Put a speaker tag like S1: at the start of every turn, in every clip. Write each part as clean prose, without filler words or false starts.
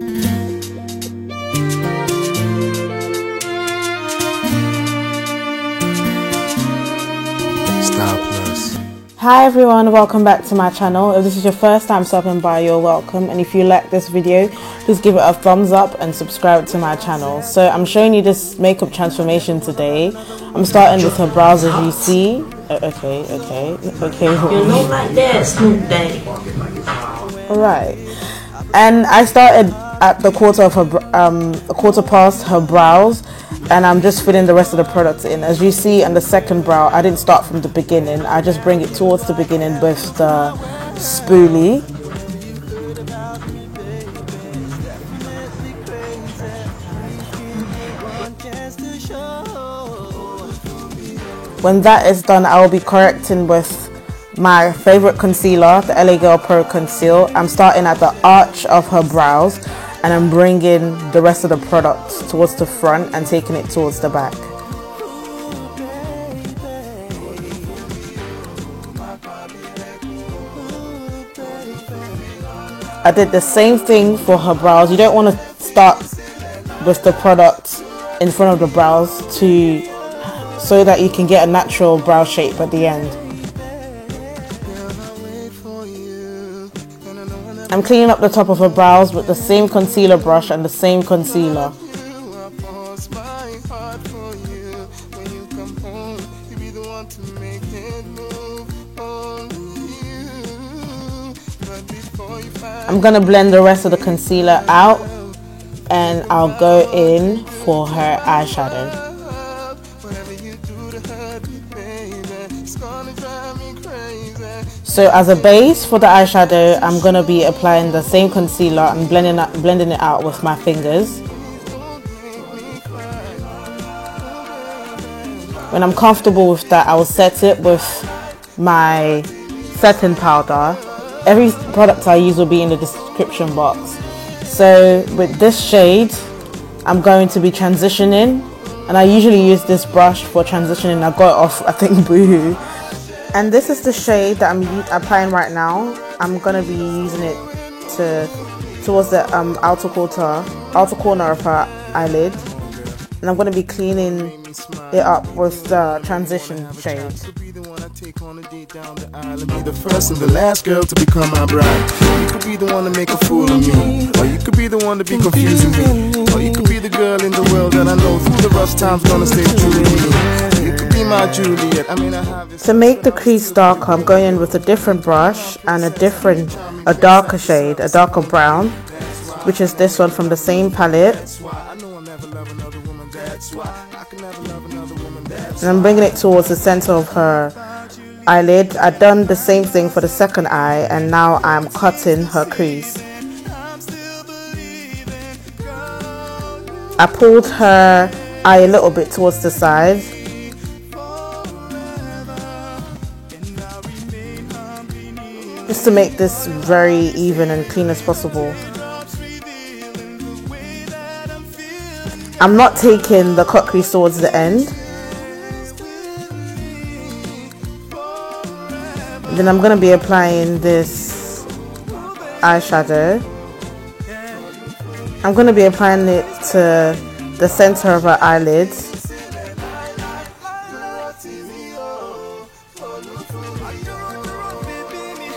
S1: Hi everyone, welcome back to my channel. If this is your first time stopping by, you're welcome, and if you like this video, please give it a thumbs up and subscribe to my channel. So I'm showing you this makeup transformation today. I'm starting with her brows, as you see. Okay.
S2: You look like that, Snoop Daddy.
S1: Alright, and I started at the quarter past her brows, and I'm just filling the rest of the product in. As you see on the second brow, I didn't start from the beginning. I just bring it towards the beginning with the spoolie. When that is done, I will be correcting with my favorite concealer, the LA Girl Pro Conceal. I'm starting at the arch of her brows, and I'm bringing the rest of the product towards the front and taking it towards the back. I did the same thing for her brows. You don't want to start with the product in front of the brows so that you can get a natural brow shape at the end. I'm cleaning up the top of her brows with the same concealer brush and the same concealer. I'm going to blend the rest of the concealer out, and I'll go in for her eyeshadow. So as a base for the eyeshadow, I'm going to be applying the same concealer and blending it out with my fingers. When I'm comfortable with that, I will set it with my setting powder. Every product I use will be in the description box. So with this shade, I'm going to be transitioning, and I usually use this brush for transitioning. I got it off, I think, Boohoo. And this is the shade that I'm applying right now. I'm going to be using it towards the outer corner of her eyelid. And I'm going to be cleaning it up with the transition shade.
S3: Be the first and the last girl to become my bride. You could be the one to make a fool of me, or you could be the one to be confusing me, or you could be the girl in the world that I know through the rough times gonna stay true to me. You could be my Juliet.
S1: To make the crease darker, I'm going in with a different brush and a darker shade, a darker brown, which is this one from the same palette. And I'm bringing it towards the center of her eyelid. I've done the same thing for the second eye, and now I'm cutting her crease. I pulled her eye a little bit towards the side. Just to make this very even and clean as possible. I'm not taking the cut crease towards the end. Then I'm going to be applying this eyeshadow. I'm going to be applying it to the center of her eyelids.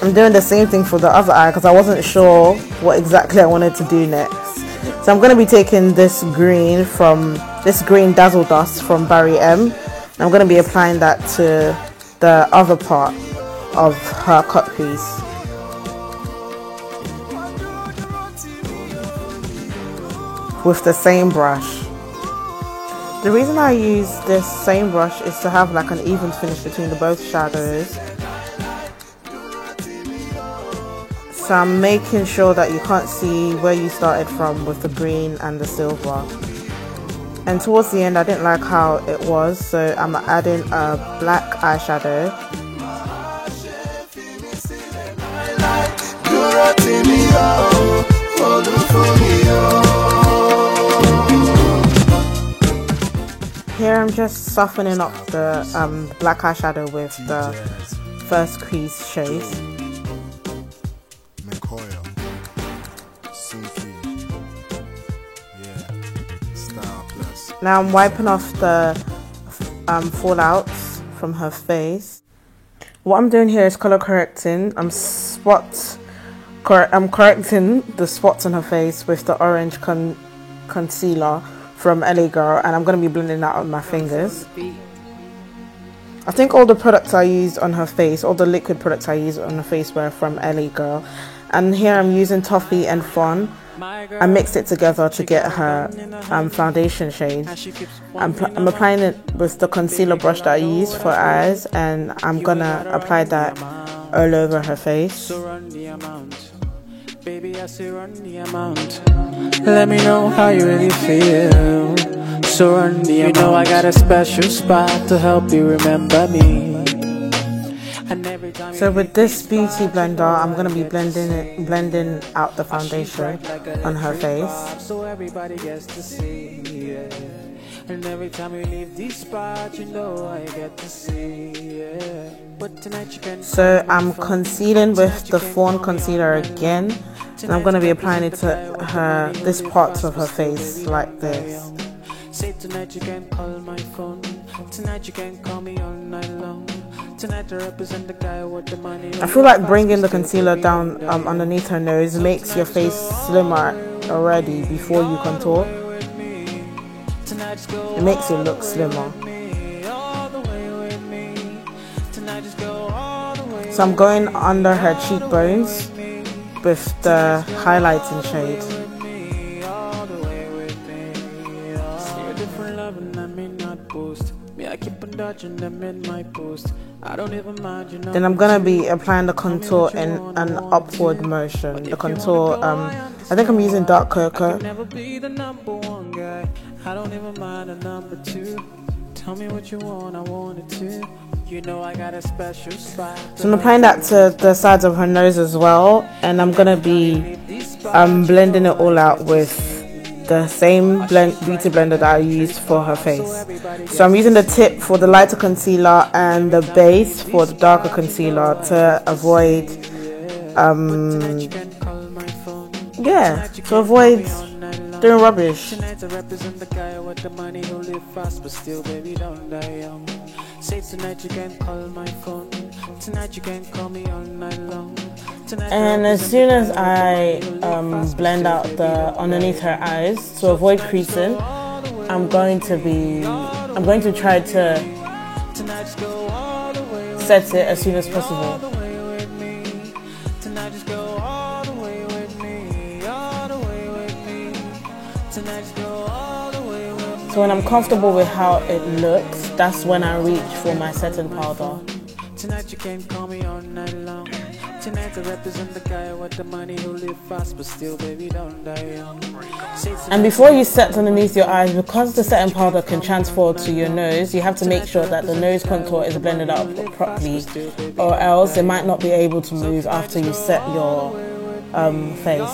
S1: I'm doing the same thing for the other eye because I wasn't sure what exactly I wanted to do next. So I'm going to be taking this green Dazzle Dust from Barry M, and I'm going to be applying that to the other part of her cut crease. With the same brush. The reason I use this same brush is to have like an even finish between the both shadows. So I'm making sure that you can't see where you started from with the green and the silver. And towards the end I didn't like how it was, so I'm adding a black eyeshadow. Here I'm just softening up the black eyeshadow with the first crease shade. Now I'm wiping off the fallouts from her face. What I'm doing here is color correcting. I'm correcting the spots on her face with the orange concealer from LA Girl, and I'm going to be blending that on my fingers. I think all the products I used on her face, all the liquid products I used on her face were from LA Girl. And here I'm using Toffee and Fawn. I mixed it together to get her foundation shade. I'm applying it with the concealer brush that I used for eyes, and I'm gonna apply that all over her face.
S4: Baby, I say run the amount. Let me know how you really feel. So run the amount. You know I got a special spot to help you remember me.
S1: So with this beauty blender, I'm gonna be blending out the foundation on her face.
S4: So everybody gets to see. And every time we leave this spot, you know I get to see. But tonight you can.
S1: So I'm concealing with the Fawn concealer again, and I'm gonna be applying it to this part of her face like this.
S4: Say tonight you can call my phone. Tonight you can call me all night long. Tonight I represent the guy with the money.
S1: I feel like bringing the concealer down underneath her nose makes your face slimmer already before you contour. It makes you look slimmer. So I'm going under her cheekbones with the highlighting shade. Then I'm gonna be applying the contour in an upward motion. The contour, I think I'm using dark cocoa. So I'm applying that to the sides of her nose as well, and I'm gonna be blending it all out with the same beauty blender that I used for her face. So I'm using the tip for the lighter concealer and the base for the darker concealer to avoid doing rubbish. And as soon as I blend out the underneath her eyes to avoid creasing, I'm going to try to set it as soon as possible. So when I'm comfortable with how it looks, that's when I reach for my setting powder.
S4: Tonight you can call me all night long. Tonight I represent the guy with the money who live fast but still baby don't die young.
S1: And before you set underneath your eyes, because the setting powder can transfer to your nose, you have to make sure that the nose contour is blended out properly, or else it might not be able to move after you set your face.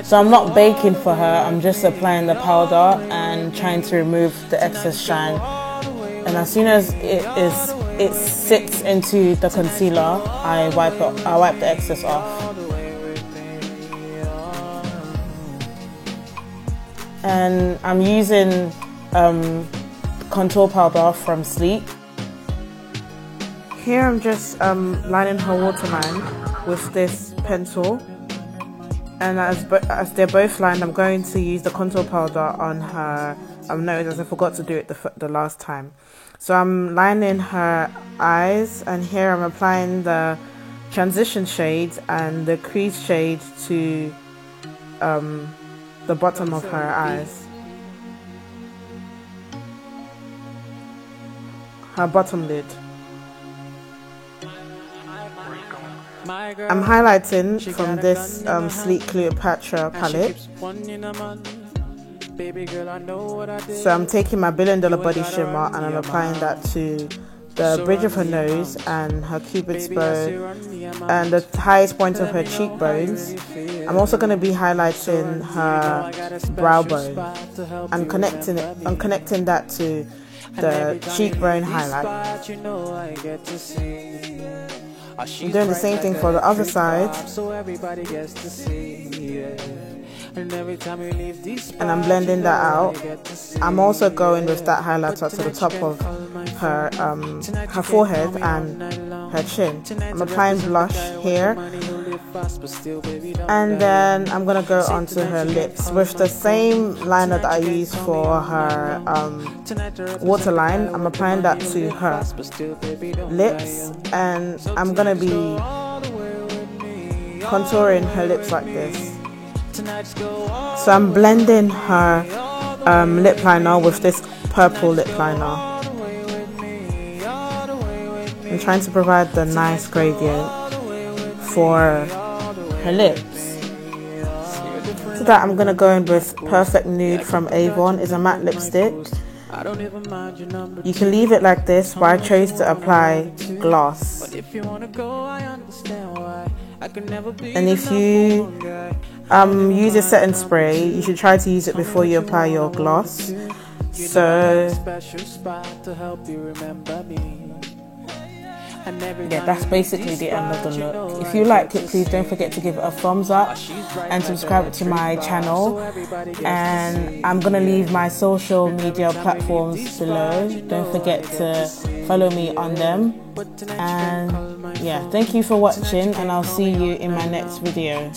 S1: So I'm not baking for her, I'm just applying the powder and trying to remove the excess shine. And as soon as it sits into the concealer, I wipe the excess off. And I'm using contour powder from Sleek. Here I'm just lining her waterline with this pencil. And as they're both lined, I'm going to use the contour powder on her nose, as I forgot to do it the last time. So I'm lining her eyes, and here I'm applying the transition shade and the crease shade to the bottom of her eyes, her bottom lid. I'm highlighting from this Sleek Cleopatra palette. So I'm taking my $1 Billion Body Shimmer and I'm applying that to the bridge of her nose and her cupid's bow and the highest point of her cheekbones. I'm also going to be highlighting her brow bone and connecting that to the cheekbone highlight. I'm doing the same thing for the other side.
S4: So everybody gets to see, yeah. And every time we leave these
S1: and I'm blending that out. I'm also going with that highlighter to the top of her forehead and her chin. I'm applying blush here, and then I'm gonna go onto her lips with the same liner that I used for her waterline. I'm applying that to her lips, and I'm gonna be contouring her lips like this. So I'm blending her lip liner with this purple lip liner. I'm trying to provide the nice gradient for her lips. So that I'm going to go in with Perfect Nude from Avon. It's a matte lipstick. You can leave it like this, but I chose to apply gloss. And if you use a setting spray, you should try to use it before you apply your gloss. So yeah, that's basically the end of the look. If you liked it, please don't forget to give it a thumbs up and subscribe to my channel. And I'm gonna leave my social media platforms below. Don't forget to follow me on them. And yeah, thank you for watching, and I'll see you in my next video.